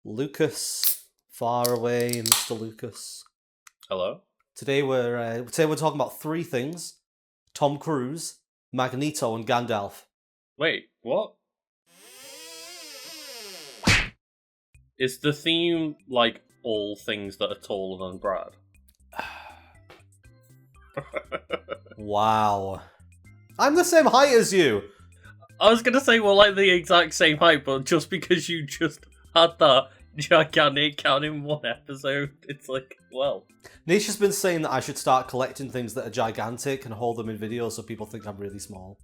Lucas, far away, Mr. Lucas. Hello. Today we're talking about three things: Tom Cruise, Magneto, and Gandalf. Wait, what? Is the theme like all things that are taller than Brad? Wow. I'm the same height as you. I was gonna say we're like the exact same height, but just because you just had that gigantic count in one episode, it's like, well. Nisha's been saying that I should start collecting things that are gigantic and hold them in videos so people think I'm really small.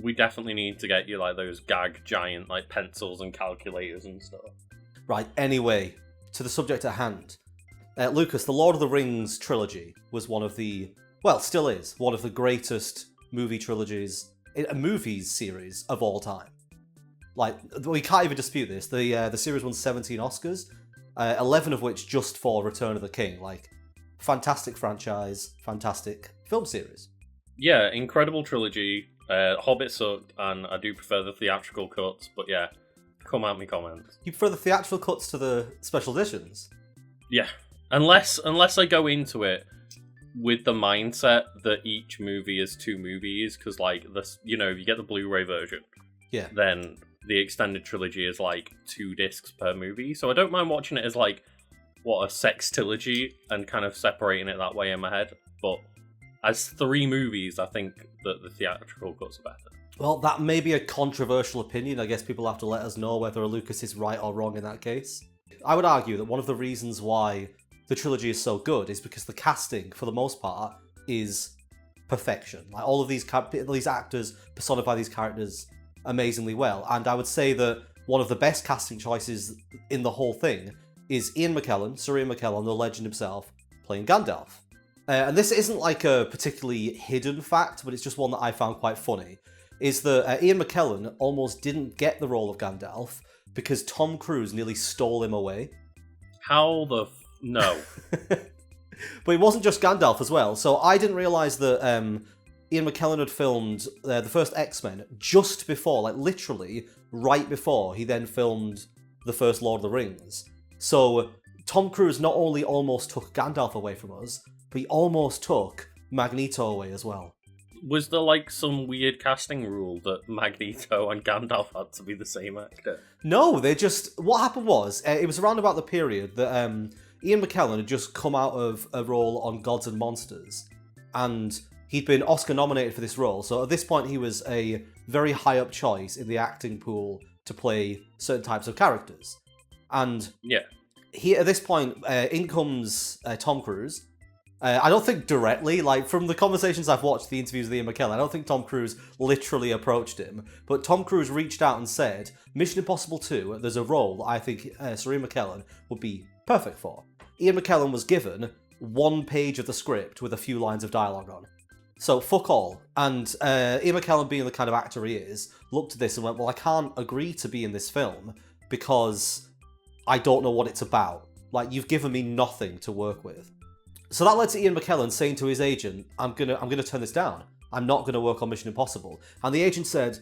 We definitely need to get you like those gag giant like pencils and calculators and stuff. Right, anyway, to the subject at hand. Lucas, the Lord of the Rings trilogy was one of the, well, still is, one of the greatest movie trilogies, movies series of all time. Like, we can't even dispute this. The series won 17 Oscars, 11 of which just for Return of the King. Like, fantastic franchise, fantastic film series. Yeah, incredible trilogy. Hobbit sucked, and I do prefer the theatrical cuts, but yeah, come at me comments. You prefer the theatrical cuts to the special editions? Yeah, unless I go into it with the mindset that each movie is two movies, because like this, you know, if you get the Blu-ray version, yeah, then the extended trilogy is like 2 discs per movie. So I don't mind watching it as like a sextilogy and kind of separating it that way in my head. But as 3 movies, I think that the theatrical cuts are better. Well, that may be a controversial opinion. I guess people have to let us know whether Lucas is right or wrong in that case. I would argue that one of the reasons why the trilogy is so good is because the casting, for the most part, is perfection. Like, all of these actors personify these characters amazingly well. And I would say that one of the best casting choices in the whole thing is Sir Ian McKellen, the legend himself, playing Gandalf. And this isn't like a particularly hidden fact, but it's just one that I found quite funny, is that Ian McKellen almost didn't get the role of Gandalf because Tom Cruise nearly stole him away. How the no. But it wasn't just Gandalf as well. So I didn't realise that Ian McKellen had filmed the first X-Men just before, like literally right before he then filmed the first Lord of the Rings. So Tom Cruise not only almost took Gandalf away from us, but he almost took Magneto away as well. Was there like some weird casting rule that Magneto and Gandalf had to be the same actor? No, what happened was, it was around about the period that Ian McKellen had just come out of a role on Gods and Monsters, and he'd been Oscar nominated for this role, so at this point he was a very high up choice in the acting pool to play certain types of characters. And yeah, at this point, in comes Tom Cruise. I don't think directly, like from the conversations I've watched, the interviews with Ian McKellen, I don't think Tom Cruise literally approached him, but Tom Cruise reached out and said, Mission Impossible 2, there's a role that I think Sir Ian McKellen would be perfect for. Ian McKellen was given 1 page of the script with a few lines of dialogue on. So, fuck all. And Ian McKellen, being the kind of actor he is, looked at this and went, well, I can't agree to be in this film because I don't know what it's about. Like, you've given me nothing to work with. So that led to Ian McKellen saying to his agent, I'm gonna turn this down. I'm not gonna work on Mission Impossible. And the agent said,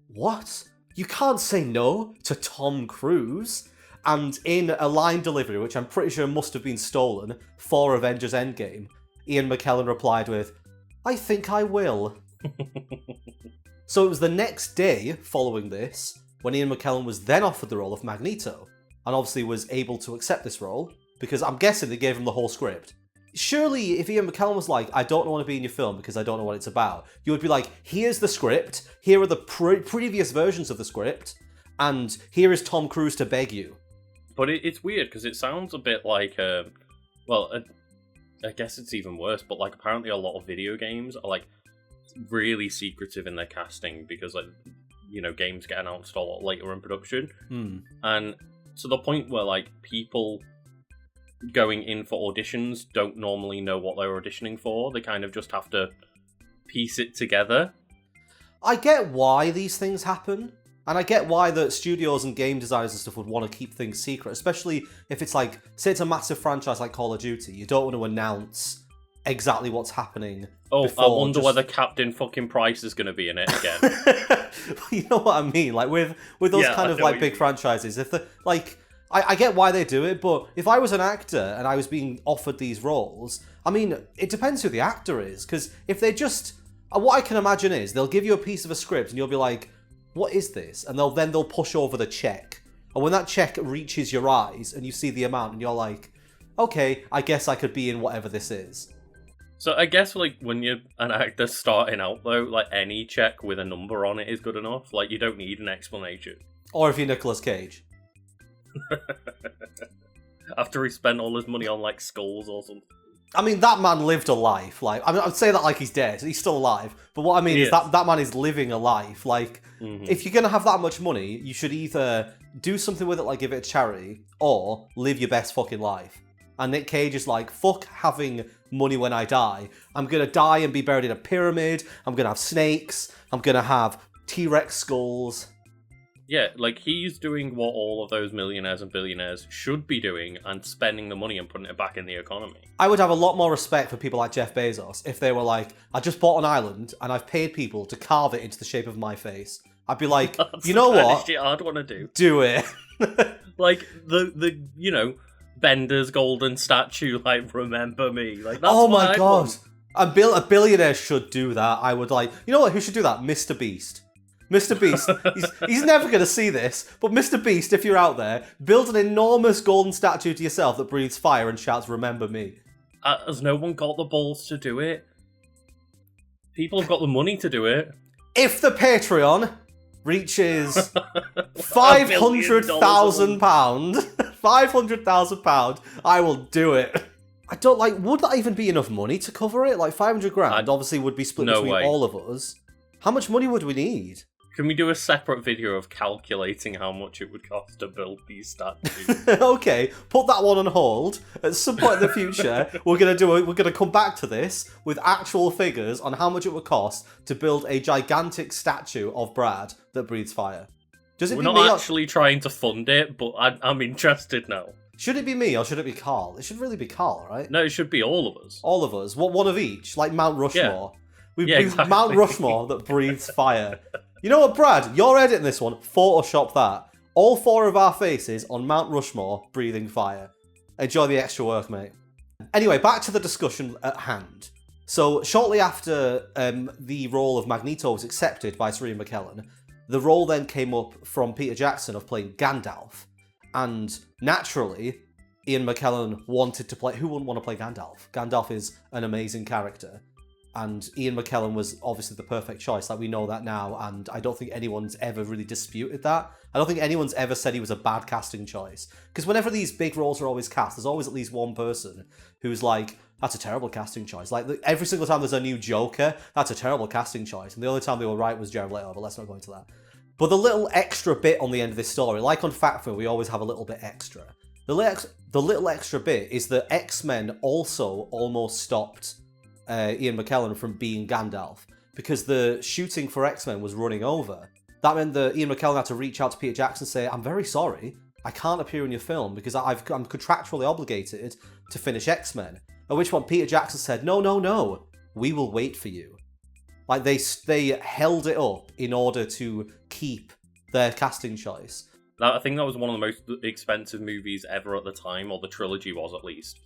what? You can't say no to Tom Cruise? And in a line delivery, which I'm pretty sure must have been stolen for Avengers Endgame, Ian McKellen replied with, I think I will. So it was the next day following this when Ian McKellen was then offered the role of Magneto, and obviously was able to accept this role, because I'm guessing they gave him the whole script. Surely, if Ian McKellen was like, I don't want to be in your film because I don't know what it's about, you would be like, here's the script, here are the previous versions of the script, and here is Tom Cruise to beg you. But it's weird, because it sounds a bit like, I guess it's even worse, but like apparently a lot of video games are like really secretive in their casting, because like, you know, games get announced a lot later in production. And to the point where like people going in for auditions don't normally know what they're auditioning for. They kind of just have to piece it together. I get why these things happen, and I get why the studios and game designers and stuff would want to keep things secret, especially if it's like, say it's a massive franchise like Call of Duty. You don't want to announce exactly what's happening. Oh, I wonder whether Captain fucking Price is going to be in it again. You know what I mean? Like with those kind of like big franchises, if the like I get why they do it, but if I was an actor and I was being offered these roles, I mean, it depends who the actor is, because if they just... What I can imagine is, they'll give you a piece of a script and you'll be like, what is this? And they'll push over the check. And when that check reaches your eyes and you see the amount and you're like, okay, I guess I could be in whatever this is. So I guess, like, when you're an actor starting out, though, like, any check with a number on it is good enough. Like, you don't need an explanation. Or if you're Nicolas Cage. After he spent all his money on, like, skulls or something. I mean, that man lived a life. Like, I mean, I'd say that like he's dead. He's still alive. But what I mean is that man is living a life. Like, if you're going to have that much money, you should either do something with it, like give it to charity, or live your best fucking life. And Nick Cage is like, fuck having money when I die. I'm going to die and be buried in a pyramid. I'm going to have snakes. I'm going to have T-Rex skulls. Yeah, like, he's doing what all of those millionaires and billionaires should be doing and spending the money and putting it back in the economy. I would have a lot more respect for people like Jeff Bezos if they were like, I just bought an island and I've paid people to carve it into the shape of my face. I'd be like, you know what? Shit I'd want to do. Do it. Like, the you know, Bender's golden statue, like, remember me. Like, that's oh what my I'd god. want. A billionaire should do that. I would like, you know what? Who should do that? Mr. Beast. Mr. Beast, he's never going to see this, but Mr. Beast, if you're out there, build an enormous golden statue to yourself that breathes fire and shouts, remember me. Has no one got the balls to do it? People have got the money to do it. If the Patreon reaches £500,000, £500,000, I will do it. I don't like, would that even be enough money to cover it? Like 500 grand obviously would be split between all of us. How much money would we need? Can we do a separate video of calculating how much it would cost to build these statues? Okay, put that one on hold. At some point in the future, we're gonna come back to this with actual figures on how much it would cost to build a gigantic statue of Brad that breathes fire. We're not actually trying to fund it, but I'm interested now. Should it be me or should it be Carl? It should really be Carl, right? No, it should be all of us. All of us. One of each, like Mount Rushmore. Yeah. Exactly. Mount Rushmore that breathes fire. You know what, Brad? You're editing this one. Photoshop that. All four of our faces on Mount Rushmore breathing fire. Enjoy the extra work, mate. Anyway, back to the discussion at hand. So, shortly after the role of Magneto was accepted by Sir Ian McKellen, the role then came up from Peter Jackson of playing Gandalf. And naturally, Ian McKellen wanted to play... Who wouldn't want to play Gandalf? Gandalf is an amazing character. And Ian McKellen was obviously the perfect choice. Like, we know that now, and I don't think anyone's ever really disputed that. I don't think anyone's ever said he was a bad casting choice. Because whenever these big roles are always cast, there's always at least one person who's like, that's a terrible casting choice. Like, every single time there's a new Joker, that's a terrible casting choice. And the only time they were right was Jared Leto, but let's not go into that. But the little extra bit on the end of this story, like on Factful, we always have a little bit extra. The little extra bit is that X-Men also almost stopped Ian McKellen from being Gandalf, because the shooting for X-Men was running over. That meant that Ian McKellen had to reach out to Peter Jackson and say, I'm very sorry, I can't appear in your film because I'm contractually obligated to finish X-Men. At which point Peter Jackson said, no, we will wait for you. Like, they held it up in order to keep their casting choice. I think that was one of the most expensive movies ever at the time, or the trilogy was at least.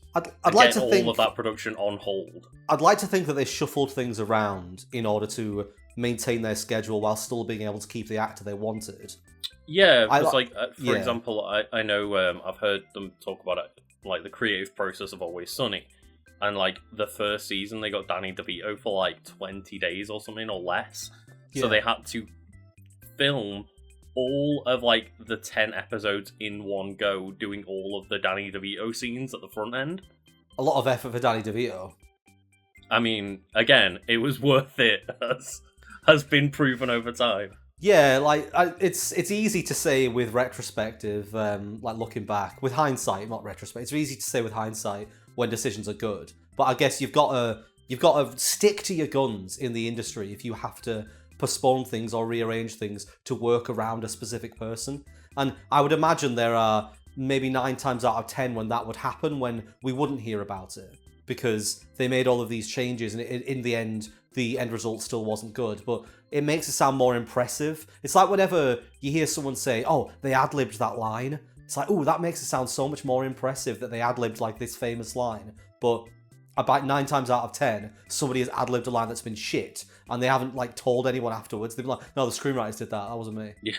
I'd like to think all of that production on hold. I'd like to think that they shuffled things around in order to maintain their schedule while still being able to keep the actor they wanted. Yeah, because for example, I know I've heard them talk about it, like the creative process of Always Sunny, and like the first season they got Danny DeVito for like 20 days or something or less, so they had to film all of like the 10 episodes in one go, doing all of the Danny DeVito scenes at the front end. A lot of effort for Danny DeVito. I mean, again, it was worth it, as has been proven over time. Yeah, like it's easy to say with retrospective, like looking back with hindsight, not retrospect. It's easy to say with hindsight when decisions are good, but I guess you've got to stick to your guns in the industry if you have to postpone things or rearrange things to work around a specific person. And I would imagine there are maybe 9 times out of 10 when that would happen, when we wouldn't hear about it because they made all of these changes and in the end result still wasn't good, but it makes it sound more impressive. It's like whenever you hear someone say, oh, they ad-libbed that line, It's like, ooh, that makes it sound so much more impressive that they ad-libbed like this famous line. But about 9 times out of 10, somebody has ad-libbed a line that's been shit, and they haven't like told anyone afterwards. They've been like, no, the screenwriters did that wasn't me. Yeah.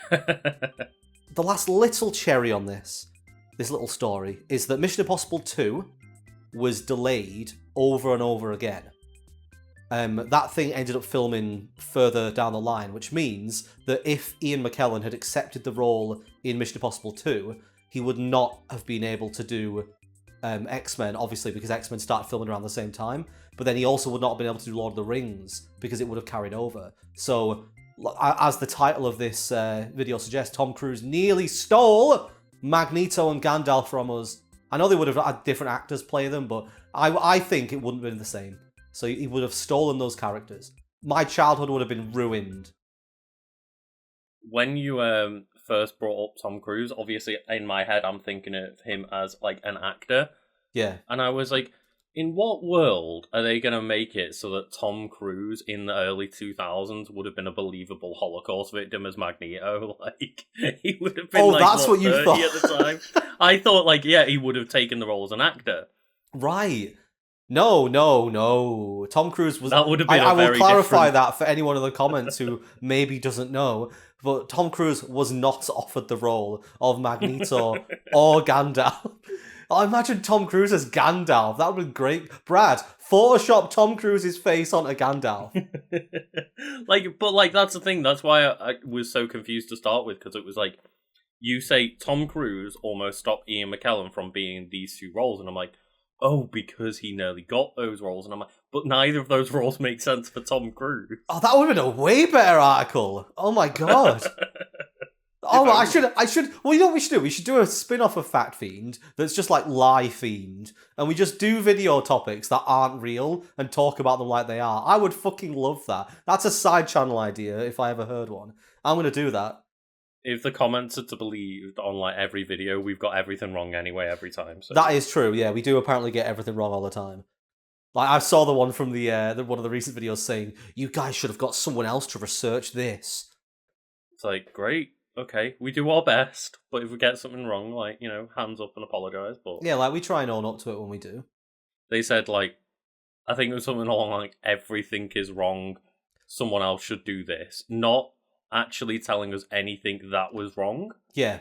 The last little cherry on this little story, is that Mission Impossible 2 was delayed over and over again. That thing ended up filming further down the line, which means that if Ian McKellen had accepted the role in Mission Impossible 2, he would not have been able to do X-Men, obviously, because X-Men started filming around the same time, but then he also would not have been able to do Lord of the Rings, because it would have carried over. So, as the title of this video suggests, Tom Cruise nearly stole Magneto and Gandalf from us. I know they would have had different actors play them, but I think it wouldn't have been the same. So he would have stolen those characters. My childhood would have been ruined. When you first brought up Tom Cruise, obviously in my head I'm thinking of him as like an actor. Yeah. And I was like, in what world are they going to make it so that Tom Cruise in the early 2000s would have been a believable Holocaust victim as Magneto? Like, he would have been that's what you 30 thought at the time. I thought, like, yeah, he would have taken the role as an actor. Right. No. Tom Cruise was... That would have been I will clarify different... that for anyone in the comments who maybe doesn't know, but Tom Cruise was not offered the role of Magneto or Gandalf. I imagine Tom Cruise as Gandalf. That would be great. Brad, Photoshop Tom Cruise's face onto Gandalf. But that's the thing. That's why I was so confused to start with, because it was like, you say Tom Cruise almost stopped Ian McKellen from being in these 2 roles, and I'm like, oh, because he nearly got those roles, and I'm like, but neither of those roles make sense for Tom Cruise. Oh, that would have been a way better article. Oh my god. I should. Well, you know what we should do? We should do a spin-off of Fact Fiend that's just like Lie Fiend, and we just do video topics that aren't real and talk about them like they are. I would fucking love that. That's a side channel idea if I ever heard one. I'm gonna do that. If the comments are to believed on like every video, we've got everything wrong anyway every time. So. That is true. Yeah, we do apparently get everything wrong all the time. Like I saw the one from the one of the recent videos saying, "You guys should have got someone else to research this." It's like, great. Okay, we do our best, but if we get something wrong, like, you know, hands up and apologise. But yeah, like we try and own up to it when we do. They said, like, I think it was something along like, everything is wrong, someone else should do this. Not actually telling us anything that was wrong. Yeah.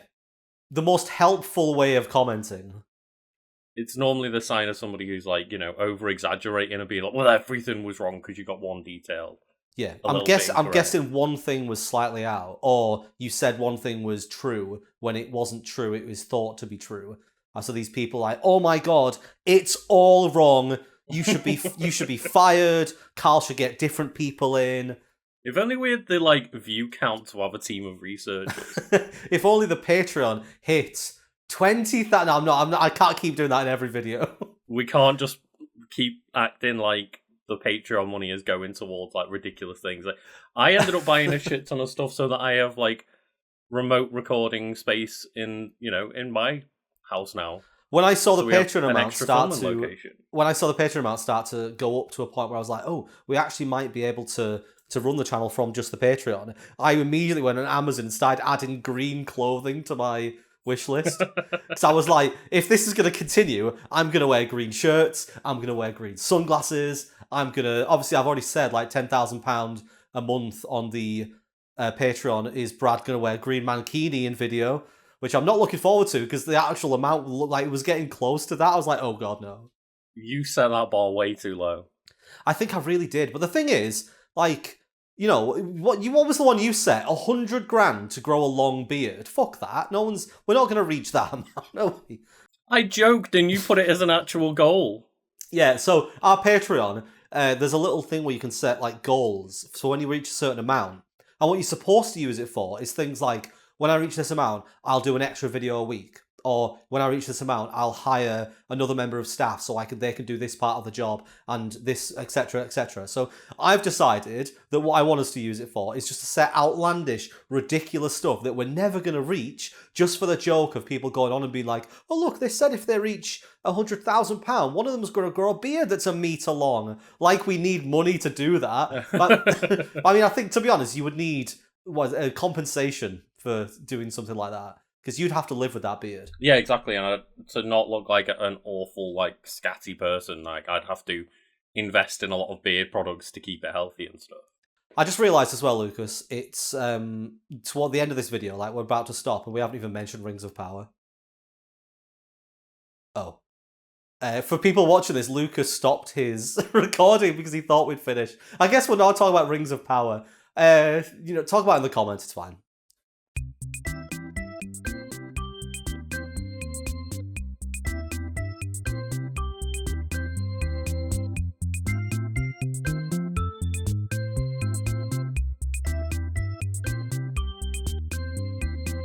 The most helpful way of commenting. It's normally the sign of somebody who's like, you know, over-exaggerating and being like, well, everything was wrong because you got one detail. Yeah, I'm guessing one thing was slightly out, or you said one thing was true when it wasn't true, it was thought to be true. So these people are like, oh my god, it's all wrong, you should be fired, Carl should get different people in. If only we had the, like, view count to have a team of researchers. If only the Patreon hits 20,000... No, I'm not, I can't keep doing that in every video. We can't just keep acting like the Patreon money is going towards like ridiculous things. Like, I ended up buying a shit ton of stuff so that I have like remote recording space in my house now. When I saw the Patreon amount start to go up to a point where I was like, oh, we actually might be able to run the channel from just the Patreon, I immediately went on Amazon and started adding green clothing to my wish list. Because I was like, if this is going to continue, I'm going to wear green shirts, I'm going to wear green sunglasses, obviously I've already said like £10,000 a month on the Patreon is Brad going to wear green mankini in video, which I'm not looking forward to because the actual amount looked like it was getting close to that. I was like, oh god, no. You set that bar way too low. I think I really did. But the thing is, like, you know, what was the one you set? 100 grand to grow a long beard. Fuck that. We're not going to reach that amount, are we? I joked and you put it as an actual goal. Yeah, so our Patreon, there's a little thing where you can set like goals. So when you reach a certain amount, and what you're supposed to use it for is things like, when I reach this amount, I'll do an extra video a week. Or when I reach this amount, I'll hire another member of staff so they can do this part of the job and this, etc., etc. So I've decided that what I want us to use it for is just to set outlandish, ridiculous stuff that we're never going to reach, just for the joke of people going on and being like, oh look, they said if they reach £100,000, one of them's going to grow a beard that's a metre long. Like we need money to do that. But, I mean, I think, to be honest, you would need a compensation for doing something like that. Because you'd have to live with that beard. Yeah, exactly. And to not look like an awful, like, scatty person, like, I'd have to invest in a lot of beard products to keep it healthy and stuff. I just realised as well, Lucas, it's toward the end of this video, like, we're about to stop, and we haven't even mentioned Rings of Power. Oh. For people watching this, Lucas stopped his recording because he thought we'd finish. I guess we're not talking about Rings of Power. Talk about it in the comments, it's fine.